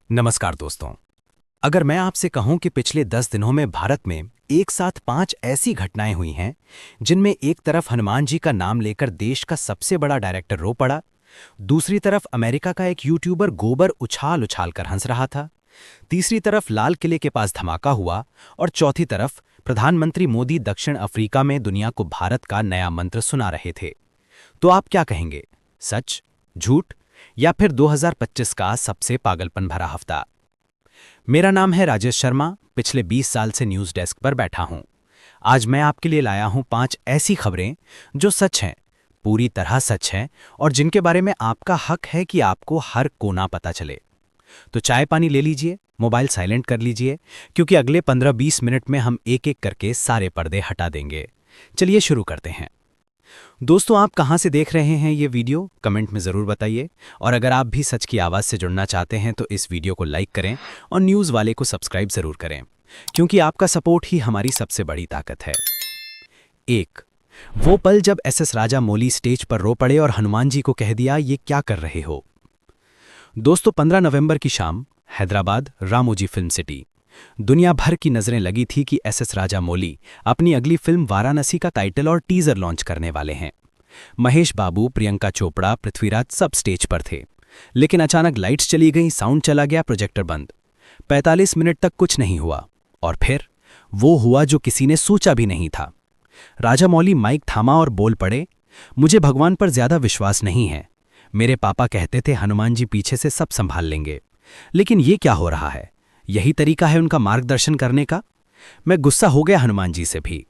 नमस्कार दोस्तों। अगर मैं आपसे कहूं कि पिछले 10 दिनों में भारत में एक साथ 5 ऐसी घटनाएं हुई हैं जिनमें एक तरफ हनुमान जी का नाम लेकर देश का सबसे बड़ा डायरेक्टर रो पड़ा, दूसरी तरफ अमेरिका का एक यूट्यूबर गोबर उछाल उछाल कर हंस रहा था, तीसरी तरफ लाल किले के पास धमाका हुआ और चौथी तरफ प्रधानमंत्री मोदी दक्षिण अफ्रीका में दुनिया को भारत का नया मंत्र सुना रहे थे, तो आप क्या कहेंगे? सच, झूठ या फिर 2025 का सबसे पागलपन भरा हफ्ता? मेरा नाम है राजेश शर्मा, पिछले 20 साल से न्यूज़ डेस्क पर बैठा हूं। आज मैं आपके लिए लाया हूं 5 ऐसी खबरें जो सच हैं, पूरी तरह सच हैं और जिनके बारे में आपका हक है कि आपको हर कोना पता चले। तो चाय पानी ले लीजिए, मोबाइल साइलेंट कर लीजिए, क्योंकि अगले 15-20 मिनट में हम एक एक करके सारे पर्दे हटा देंगे। चलिए शुरू करते हैं। दोस्तों, आप कहां से देख रहे हैं ये वीडियो, कमेंट में ज़रूर बताइए। और अगर आप भी सच की आवाज़ से जुड़ना चाहते हैं तो इस वीडियो को लाइक करें और न्यूज़ वाले को सब्सक्राइब ज़रूर करें, क्योंकि आपका सपोर्ट ही हमारी सबसे बड़ी ताकत है। 1, वो पल जब एसएस राजामौली स्टेज पर रो पड़े और हनुमान जी को कह दिया, ये क्या कर रहे हो। दोस्तों, 15 नवंबर की शाम, हैदराबाद, रामोजी फिल्म सिटी। दुनिया भर की नजरें लगी थी कि एसएस राजामौली अपनी अगली फिल्म वाराणसी का टाइटल और टीजर लॉन्च करने वाले हैं। महेश बाबू, प्रियंका चोपड़ा, पृथ्वीराज सब स्टेज पर थे, लेकिन अचानक लाइट्स चली गईं, साउंड चला गया, प्रोजेक्टर बंद। 45 मिनट तक कुछ नहीं हुआ और फिर वो हुआ जो किसी ने सोचा भी नहीं था। राजामौली माइक थामा और बोल पड़े, मुझे भगवान पर ज्यादा विश्वास नहीं है। मेरे पापा कहते थे हनुमान जी पीछे से सब संभाल लेंगे, लेकिन ये क्या हो रहा है? यही तरीका है उनका मार्गदर्शन करने का? मैं गुस्सा हो गया हनुमान जी से भी।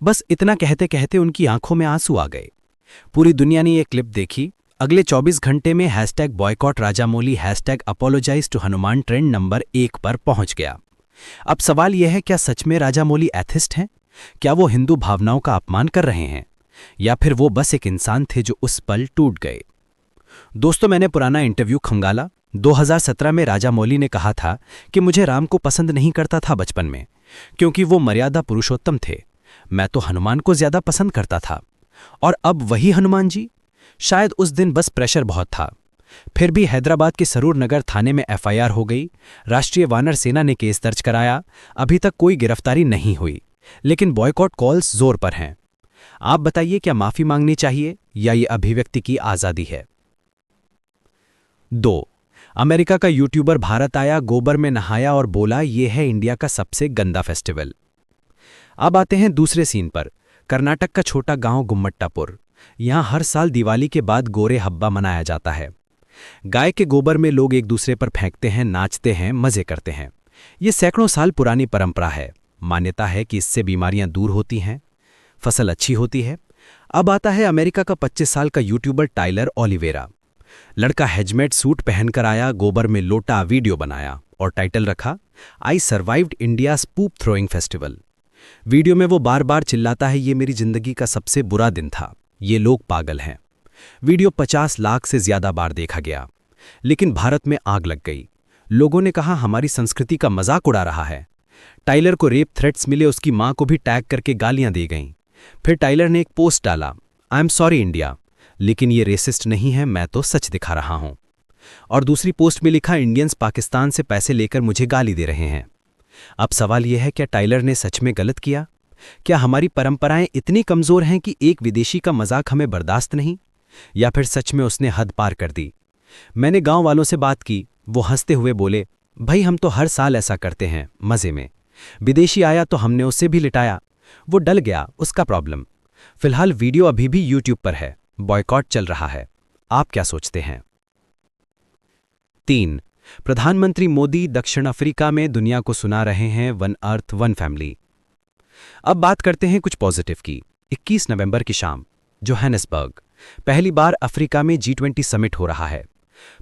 बस इतना कहते कहते उनकी आंखों में आंसू आ गए। पूरी दुनिया ने ये क्लिप देखी। अगले 24 घंटे में #boycott Rajamouli #apologise to Hanuman trend number 1 पर पहुंच गया। अब सवाल यह है, क्या सच में राजामौली एथिस्ट हैं? क्या वो हिंदू भावनाओं का अपमान कर रहे हैं, या फिर वो बस एक इंसान थे जो उस पल टूट गए? दोस्तों, मैंने पुराना इंटरव्यू खंगाला। 2017 में राजामौली ने कहा था कि मुझे राम को पसंद नहीं करता था बचपन में, क्योंकि वो मर्यादा पुरुषोत्तम थे। मैं तो हनुमान को ज्यादा पसंद करता था। और अब वही हनुमान जी? शायद उस दिन बस प्रेशर बहुत था। फिर भी हैदराबाद के सरूर नगर थाने में एफआईआर हो गई। राष्ट्रीय वानर सेना ने केस दर्ज कराया। अभी तक कोई गिरफ्तारी नहीं हुई, लेकिन बॉयकॉट कॉल्स जोर पर हैं। आप बताइए, क्या माफी मांगनी चाहिए या ये अभिव्यक्ति की आजादी है? 2, अमेरिका का यूट्यूबर भारत आया, गोबर में नहाया और बोला, ये है इंडिया का सबसे गंदा फेस्टिवल। अब आते हैं दूसरे सीन पर। कर्नाटक का छोटा गांव गुम्मट्टापुर। यहां हर साल दिवाली के बाद गोरे हब्बा मनाया जाता है। गाय के गोबर में लोग एक दूसरे पर फेंकते हैं, नाचते हैं, मजे करते हैं। ये सैकड़ों साल पुरानी परंपरा है। मान्यता है कि इससे बीमारियां दूर होती हैं, फसल अच्छी होती है। अब आता है अमेरिका का 25 साल का यूट्यूबर टाइलर ओलिवेरा। लड़का हेजमेट सूट पहनकर आया, गोबर में लोटा, वीडियो बनाया और टाइटल रखा, I survived India spoof throwing festival. Video में वो बार बार चिल्लाता है, ये मेरी जिंदगी का सबसे बुरा दिन था, ये लोग पागल हैं। वीडियो 50 लाख से ज्यादा बार देखा गया। लेकिन भारत में आग लग गई। लोगों ने कहा, हमारी संस्कृति का मजाक उड़ा रहा है। टाइलर को रेप थ्रेट्स मिले, उसकी मां को भी टैग करके गालियां दी गईं। फिर टाइलर ने एक पोस्ट डाला, आई एम सॉरी इंडिया, लेकिन ये रेसिस्ट नहीं है, मैं तो सच दिखा रहा हूं। और दूसरी पोस्ट में लिखा, इंडियंस पाकिस्तान से पैसे लेकर मुझे गाली दे रहे हैं। अब सवाल यह है, क्या टाइलर ने सच में गलत किया? क्या हमारी परंपराएं इतनी कमजोर हैं कि एक विदेशी का मजाक हमें बर्दाश्त नहीं? या फिर सच में उसने हद पार कर दी? मैंने गांव वालों से बात की। वो हंसते हुए बोले, भाई हम तो हर साल ऐसा करते हैं, मजे में। विदेशी आया तो हमने उससे भी लिटाया। वो डल गया, उसका प्रॉब्लम। फिलहाल वीडियो अभी भी यूट्यूब पर है, बॉयकॉट चल रहा है। आप क्या सोचते हैं? 3, प्रधानमंत्री मोदी दक्षिण अफ्रीका में दुनिया को सुना रहे हैं, वन अर्थ वन फैमिली। अब बात करते हैं कुछ पॉजिटिव की। 21 नवंबर की शाम, जोहानिसबर्ग, पहली बार अफ्रीका में G20 समिट हो रहा है।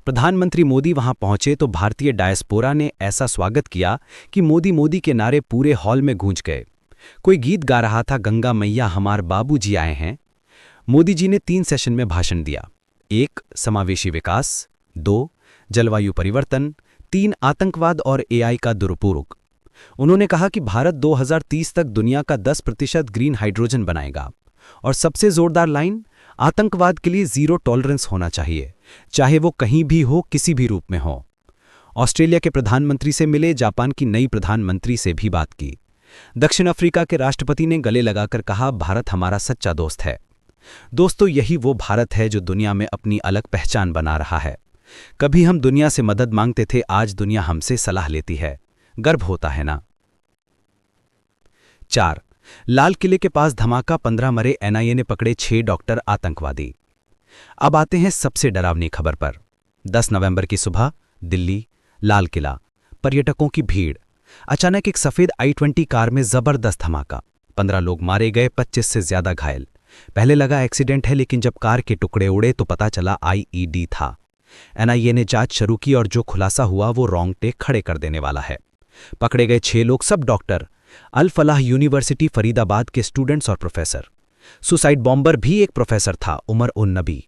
प्रधानमंत्री मोदी वहां पहुंचे तो भारतीय डायस्पोरा ने ऐसा स्वागत किया कि मोदी मोदी के नारे पूरे हॉल में गूंज गए। कोई गीत गा रहा था, गंगा मैया हमार बाबूजी आए हैं। मोदी जी ने 3 सेशन में भाषण दिया। 1, समावेशी विकास, 2, जलवायु परिवर्तन, 3, आतंकवाद और एआई का दुरुपयोग। उन्होंने कहा कि भारत 2030 तक दुनिया का 10% ग्रीन हाइड्रोजन बनाएगा। और सबसे जोरदार लाइन, आतंकवाद के लिए जीरो टॉलरेंस होना चाहिए, चाहे वो कहीं भी हो, किसी भी रूप में हो। ऑस्ट्रेलिया के प्रधानमंत्री से मिले, जापान की नई प्रधानमंत्री से भी बात की। दक्षिण अफ्रीका के राष्ट्रपति ने गले लगाकर कहा, भारत हमारा सच्चा दोस्त है। दोस्तों, यही वो भारत है जो दुनिया में अपनी अलग पहचान बना रहा है। कभी हम दुनिया से मदद मांगते थे, आज दुनिया हमसे सलाह लेती है। गर्व होता है ना। 4. लाल किले के पास धमाका, 15 मरे, एनआईए ने पकड़े 6 डॉक्टर आतंकवादी। अब आते हैं सबसे डरावनी खबर पर। 10 नवंबर की सुबह, दिल्ली, लाल किला, पर्यटकों की भीड़। अचानक एक सफेद i-20 कार में जबरदस्त धमाका, 15 लोग मारे गए, 25 से ज्यादा घायल। पहले लगा एक्सीडेंट है, लेकिन जब कार के टुकड़े उड़े तो पता चला आईईडी था। एनआईए ने जांच शुरू की और जो खुलासा हुआ वो रोंगटे खड़े कर देने वाला है। पकड़े गए 6 लोग, सब डॉक्टर, अल फलाह यूनिवर्सिटी फरीदाबाद के स्टूडेंट्स और प्रोफेसर। सुसाइड बॉम्बर भी एक प्रोफेसर था, उमर उन नबी।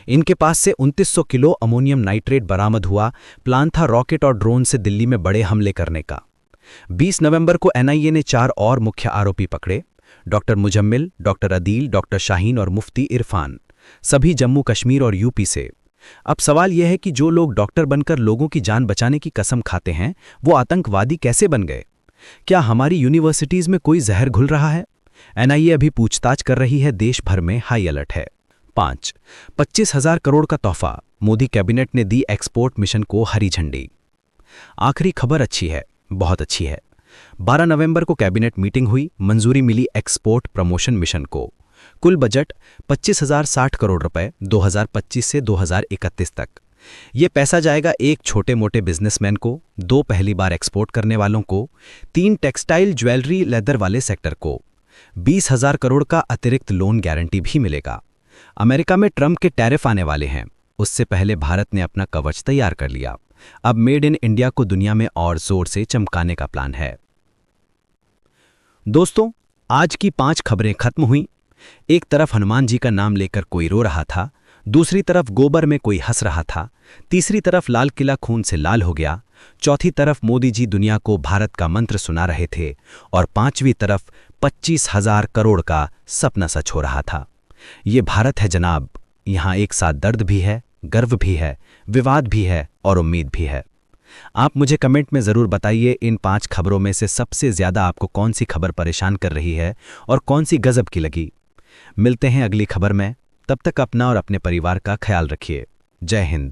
इनके पास से 2900 किलो अमोनियम नाइट्रेट बरामद हुआ। प्लान था रॉकेट और ड्रोन से दिल्ली में बड़े हमले करने का। 20 नवंबर को एनआईए ने 4 और मुख्य आरोपी पकड़े, doctor Muzammil, doctor Adeel, doctor Shaheen और मुफ्ती इरफान, सभी जम्मू कश्मीर और यूपी से। अब सवाल यह है कि जो लोग डॉक्टर बनकर लोगों की जान बचाने की कसम खाते हैं, वो आतंकवादी कैसे बन गए? क्या हमारी यूनिवर्सिटीज में कोई जहर घुल रहा है? एनआईए अभी पूछताछ कर रही है, देश भर में हाई अलर्ट है। 5. 25,000 करोड़ का तोहफा, मोदी कैबिनेट ने दी एक्सपोर्ट मिशन को हरी झंडी। आखिरी खबर अच्छी है, बहुत अच्छी है। 12 नवंबर को कैबिनेट मीटिंग हुई, मंजूरी मिली एक्सपोर्ट प्रमोशन मिशन को। कुल बजट 25,060 करोड़ रुपए 2025 से 2031 तक। ये पैसा जाएगा 1 छोटे मोटे बिजनेसमैन को, 2 पहली बार एक्सपोर्ट करने वालों को, 3 टेक्सटाइल, ज्वेलरी, लेदर वाले सेक्टर को। 20,000 करोड़ का अतिरिक्त लोन गारंटी भी मिलेगा। अमेरिका में ट्रंप के टैरिफ आने वाले हैं, उससे पहले भारत ने अपना कवच तैयार कर लिया। अब मेड इन इंडिया को दुनिया में और जोर से चमकाने का प्लान है। दोस्तों, आज की 5 खबरें खत्म हुई। एक तरफ हनुमान जी का नाम लेकर कोई रो रहा था, दूसरी तरफ गोबर में कोई हंस रहा था, तीसरी तरफ लाल किला खून से लाल हो गया, चौथी तरफ मोदी जी दुनिया को भारत का मंत्र सुना रहे थे, और 5वीं तरफ 25,000 करोड़ का सपना सच हो रहा था। ये भारत है जनाब, यहाँ एक साथ दर्द भी है, गर्व भी है, विवाद भी है और उम्मीद भी है। आप मुझे कमेंट में ज़रूर बताइए, इन 5 खबरों में से सबसे ज़्यादा आपको कौन सी खबर परेशान कर रही है और कौन सी गजब की लगी। मिलते हैं अगली खबर में, तब तक अपना और अपने परिवार का ख्याल रखिए। जय हिंद।